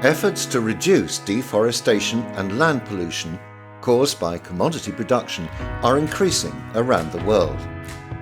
Efforts to reduce deforestation and land pollution caused by commodity production are increasing around the world.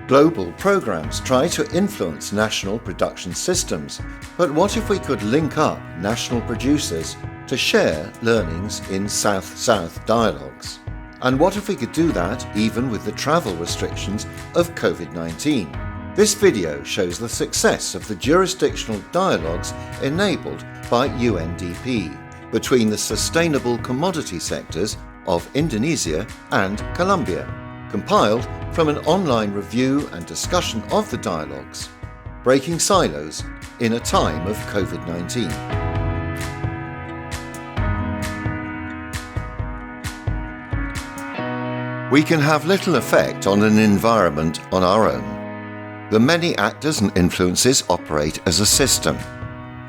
Global programs try to influence national production systems, but what if we could link up national producers to share learnings in South-South dialogues? And what if we could do that even with the travel restrictions of COVID-19? This video shows the success of the jurisdictional dialogues enabled by UNDP between the sustainable commodity sectors of Indonesia and Colombia, compiled from an online review and discussion of the dialogues, breaking silos in a time of COVID-19. We can have little effect on an environment on our own. The many actors and influences operate as a system.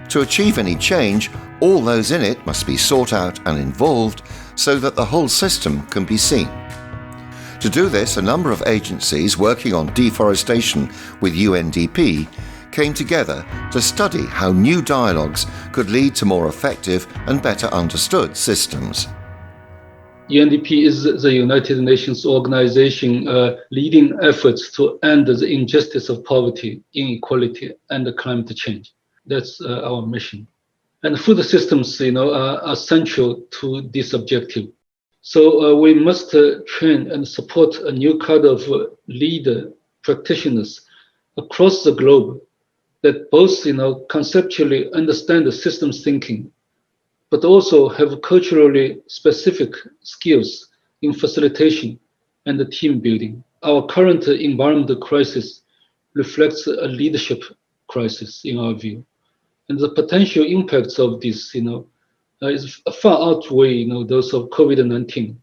To achieve any change, all those in it must be sought out and involved so that the whole system can be seen. To do this, a number of agencies working on deforestation with UNDP came together to study how new dialogues could lead to more effective and better understood systems. UNDP is the United Nations organization leading efforts to end the injustice of poverty, inequality, and climate change. That's our mission. And food systems, are central to this objective. So we must train and support a new kind of leader practitioners across the globe that both, conceptually understand the systems thinking, but also have culturally specific skills in facilitation and team building. Our current environmental crisis reflects a leadership crisis in our view. And the potential impacts of this, is far outweigh, those of COVID-19,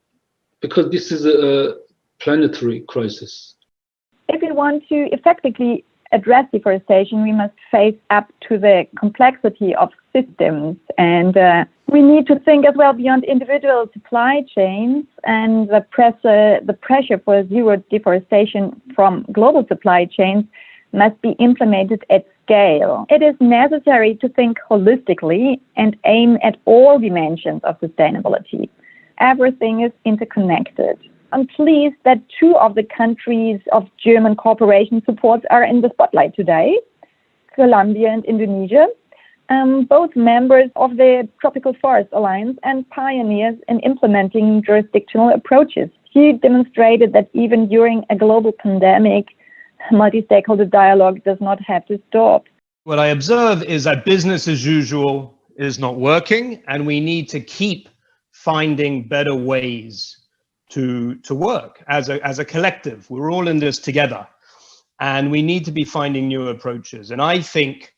because this is a planetary crisis. If we want to effectively address deforestation, we must face up to the complexity of systems, and we need to think as well beyond individual supply chains, and the pressure for zero deforestation from global supply chains must be implemented at scale. It is necessary to think holistically and aim at all dimensions of sustainability. Everything is interconnected. I'm pleased that two of the countries of German cooperation supports are in the spotlight today, Colombia and Indonesia, both members of the Tropical Forest Alliance and pioneers in implementing jurisdictional approaches. He demonstrated that even during a global pandemic, multi-stakeholder dialogue does not have to stop. What I observe is that business as usual is not working, and we need to keep finding better ways to work as a collective. We're all in this together, and we need to be finding new approaches. And I think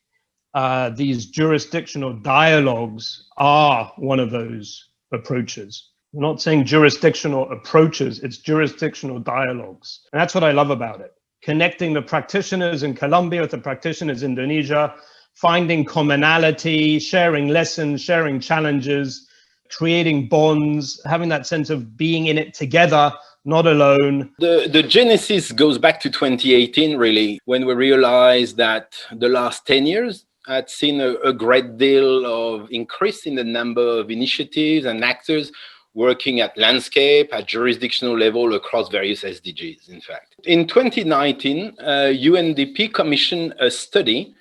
these jurisdictional dialogues are one of those approaches. I'm not saying jurisdictional approaches, it's jurisdictional dialogues. And that's what I love about it. Connecting the practitioners in Colombia with the practitioners in Indonesia, finding commonality, sharing lessons, sharing challenges, creating bonds, having that sense of being in it together, not alone. The genesis goes back to 2018, really, when we realized that the last 10 years had seen a great deal of increase in the number of initiatives and actors working at landscape, at jurisdictional level across various SDGs, in fact. In 2019, UNDP commissioned a study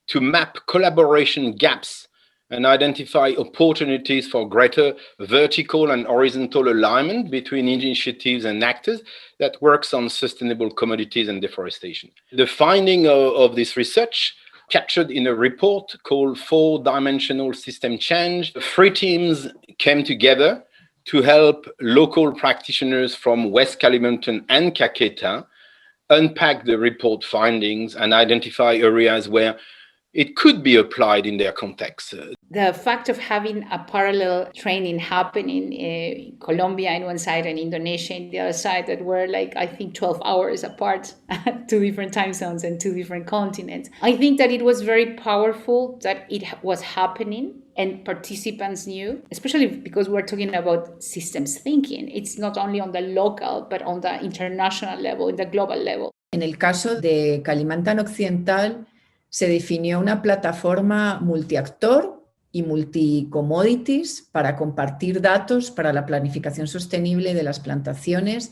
to map collaboration gaps and identify opportunities for greater vertical and horizontal alignment between initiatives and actors that works on sustainable commodities and deforestation. The finding of this research captured in a report called 4-Dimensional System Change. 3 teams came together to help local practitioners from West Kalimantan and Caqueta unpack the report findings and identify areas where it could be applied in their context. The fact of having a parallel training happening in Colombia on one side and Indonesia on the other side, that were I think 12 hours apart, 2 different time zones and 2 different continents. I think that it was very powerful that it was happening and participants knew, especially because we're talking about systems thinking. It's not only on the local, but on the international level, in the global level. En el caso de Kalimantan Occidental, se definió una plataforma multiactor y multi-commodities para compartir datos para la planificación sostenible de las plantaciones.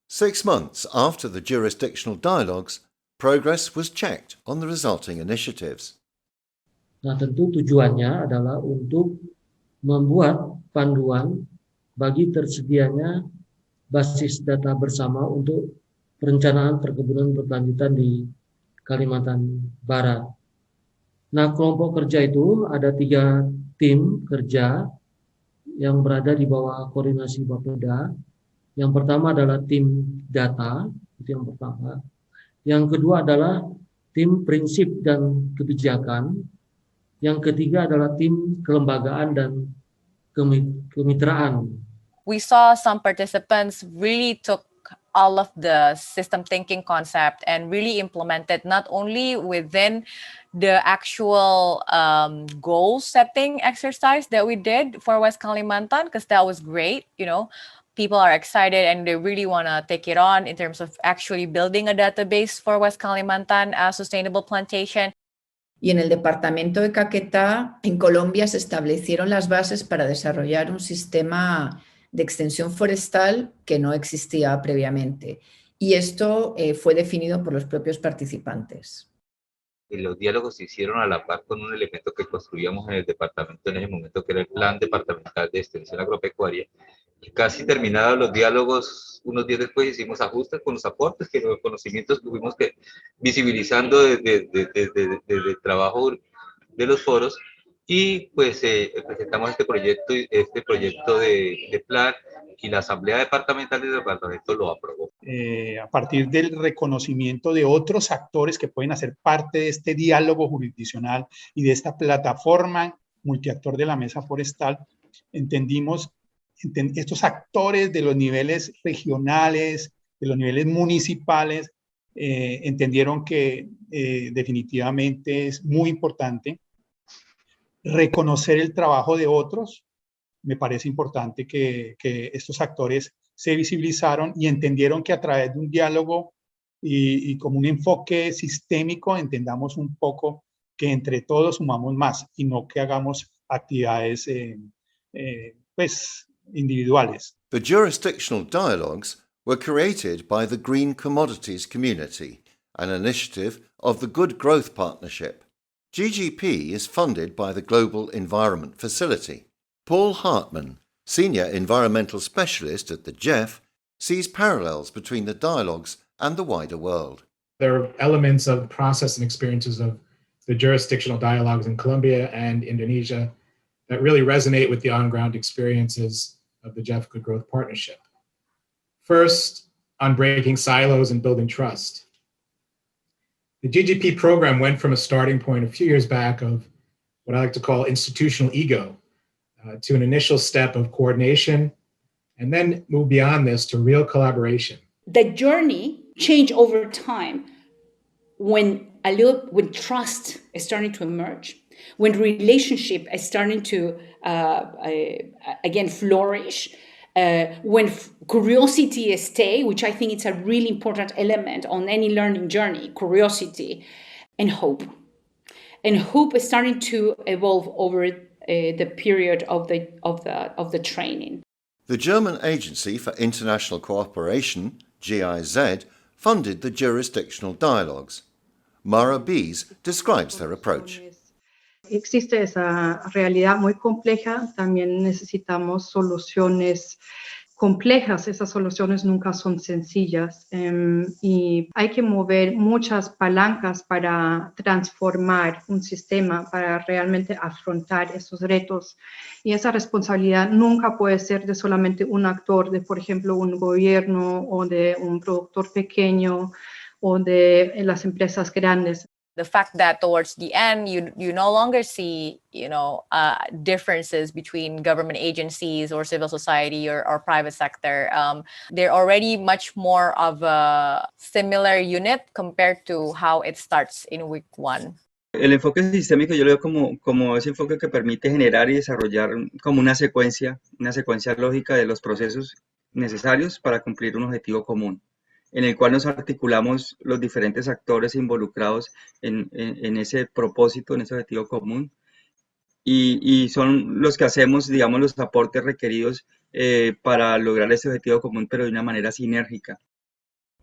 6 months after the jurisdictional dialogues, progress was checked on the resulting initiatives. Nah, tentu tujuannya adalah untuk membuat panduan bagi tersedianya basis data bersama untuk perencanaan perkebunan berkelanjutan di Kalimantan Barat. Nah, kelompok kerja itu ada 3 tim kerja yang berada di bawah koordinasi Bapeda. Yang pertama adalah tim data, itu yang pertama. Yang kedua adalah tim prinsip dan kebijakan. Yang ketiga adalah tim kelembagaan dan kemitraan. We saw some participants really took all of the system thinking concept and really implemented not only within the actual goal setting exercise that we did for West Kalimantan, because that was great, you know, people are excited and they really want to take it on in terms of actually building a database for West Kalimantan sustainable plantation. Y en el departamento de Caquetá, en Colombia, se establecieron las bases para desarrollar un sistema de extensión forestal que no existía previamente. Y esto fue definido por los propios participantes. Los diálogos se hicieron a la par con un elemento que construíamos en el departamento en ese momento, que era el Plan Departamental de Extensión Agropecuaria. Y casi terminados los diálogos, unos días después hicimos ajustes con los aportes, que los conocimientos que fuimos visibilizando desde el trabajo de los foros, y pues presentamos este proyecto de plan, y la Asamblea Departamental del Departamento lo aprobó. A partir del reconocimiento de otros actores que pueden hacer parte de este diálogo jurisdiccional y de esta plataforma multiactor de la mesa forestal, entendimos estos actores de los niveles regionales, de los niveles municipales, entendieron que definitivamente es muy importante reconocer el trabajo de otros. Me parece importante que estos actores se visibilizaron y entendieron que a través de un diálogo y como un enfoque sistémico entendamos un poco que entre todos sumamos más y no que hagamos actividades pues individuales. The jurisdictional dialogues were created by the Green Commodities Community, an initiative of the Good Growth Partnership. GGP is funded by the Global Environment Facility. Paul Hartman, Senior Environmental Specialist at the GEF, sees parallels between the dialogues and the wider world. There are elements of the process and experiences of the jurisdictional dialogues in Colombia and Indonesia that really resonate with the on-ground experiences of the GEF Good Growth Partnership. First, on breaking silos and building trust. The GGP program went from a starting point a few years back of what I like to call institutional ego to an initial step of coordination, and then move beyond this to real collaboration. The journey changed over time when trust is starting to emerge, when relationship is starting to again flourish, when curiosity stays, which I think it's a really important element on any learning journey, curiosity, and hope. And hope is starting to evolve over the period of the training. The German Agency for International Cooperation, GIZ, funded the jurisdictional dialogues. Mara Bees describes their approach. Existe esa realidad muy compleja, también necesitamos soluciones complejas, esas soluciones nunca son sencillas y hay que mover muchas palancas para transformar un sistema, para realmente afrontar esos retos. Y esa responsabilidad nunca puede ser de solamente un actor, de por ejemplo un gobierno o de un productor pequeño o de las empresas grandes. The fact that towards the end, you no longer see, differences between government agencies or civil society or private sector. They're already much more of a similar unit compared to how it starts in week one. El enfoque sistémico yo lo veo como ese enfoque que permite generar y desarrollar como una secuencia lógica de los procesos necesarios para cumplir un objetivo común, en el cual nos articulamos los diferentes actores involucrados en ese propósito, en ese objetivo común, y son los que hacemos, digamos, los aportes requeridos para lograr ese objetivo común, pero de una manera sinérgica.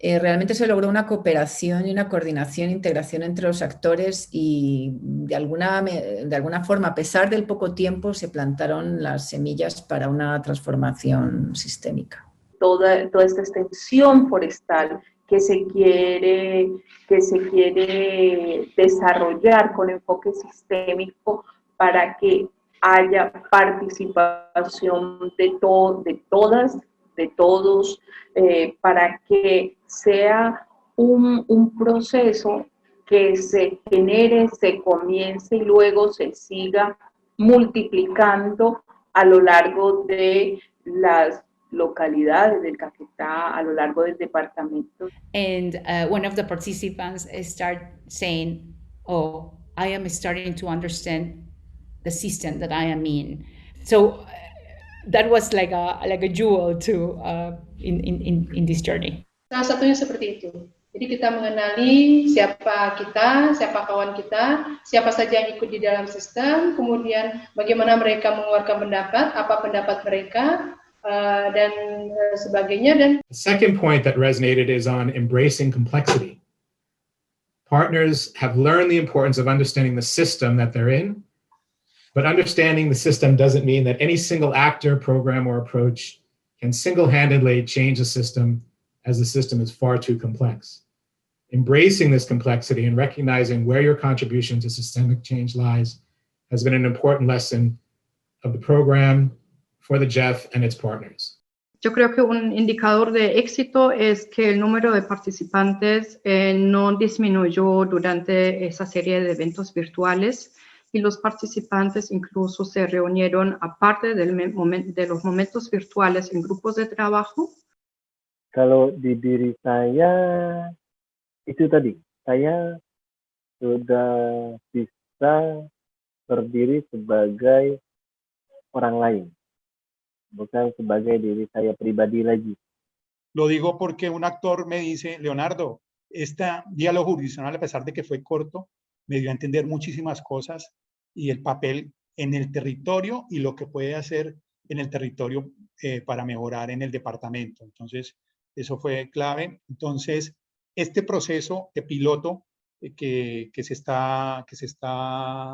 Realmente se logró una cooperación y una coordinación, integración entre los actores y de alguna forma, a pesar del poco tiempo, se plantaron las semillas para una transformación sistémica. Toda esta extensión forestal que se quiere desarrollar con enfoque sistémico para que haya participación de todas, de todos, para que sea un proceso que se genere, se comience y luego se siga multiplicando a lo largo de las localidades del Caquetá, a lo largo del departamento. And one of the participants start saying, oh, I am starting to understand the system that I am in. So that was like a jewel too in this journey. Salah satunya seperti itu. Jadi kita mengenali siapa kita, siapa kawan kita, siapa saja yang ikut di dalam sistem, kemudian bagaimana mereka mengeluarkan pendapat, apa pendapat mereka, dan sebagainya. Dan the second point that resonated is on embracing complexity. Partners have learned the importance of understanding the system that they're in, but understanding the system doesn't mean that any single actor, program, or approach can single-handedly change the system, as the system is far too complex. Embracing this complexity and recognizing where your contribution to systemic change lies has been an important lesson of the program for the JEF and its partners. Yo creo que un indicador de éxito es que el número de participantes no disminuyó durante esa serie de eventos virtuales y los participantes incluso se reunieron aparte de los momentos virtuales en grupos de trabajo. Kalau di diri saya, itu tadi, saya sudah bisa berdiri sebagai orang lain, bukan sebagai diri saya pribadi lagi. Lo digo porque un actor me dice, Leonardo, este diálogo jurisdiccional, a pesar de que fue corto, me dio a entender muchísimas cosas y el papel en el territorio y lo que puede hacer en el territorio para mejorar en el departamento. Entonces, eso fue clave. Entonces, este proceso de piloto que se está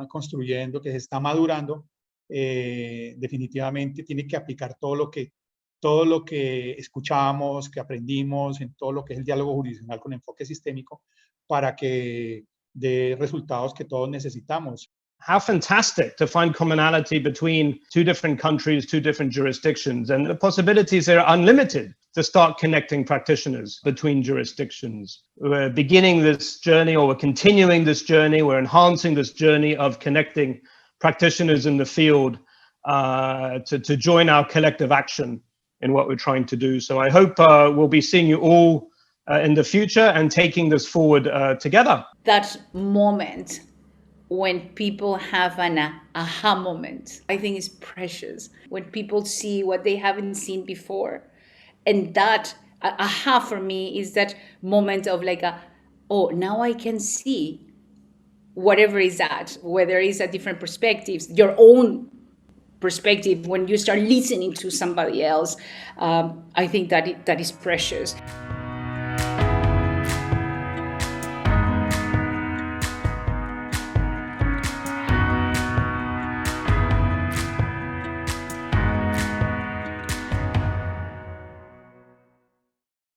construyendo, que se está madurando, definitivamente tiene que aplicar todo lo que escuchamos, que aprendimos en todo lo que es el diálogo jurisdiccional con enfoque sistémico para que dé resultados que todos necesitamos. How fantastic to find commonality between two different countries, two different jurisdictions, and the possibilities are unlimited to start connecting practitioners between jurisdictions. We're beginning this journey, or we're continuing this journey, we're enhancing this journey of connecting practitioners in the field to join our collective action in what we're trying to do. So I hope we'll be seeing you all in the future and taking this forward together. That moment when people have an aha moment, I think is precious. When people see what they haven't seen before. And that aha for me is that moment of like oh, now I can see whatever is that, whether it's a different perspectives, your own perspective when you start listening to somebody else. I think that is precious.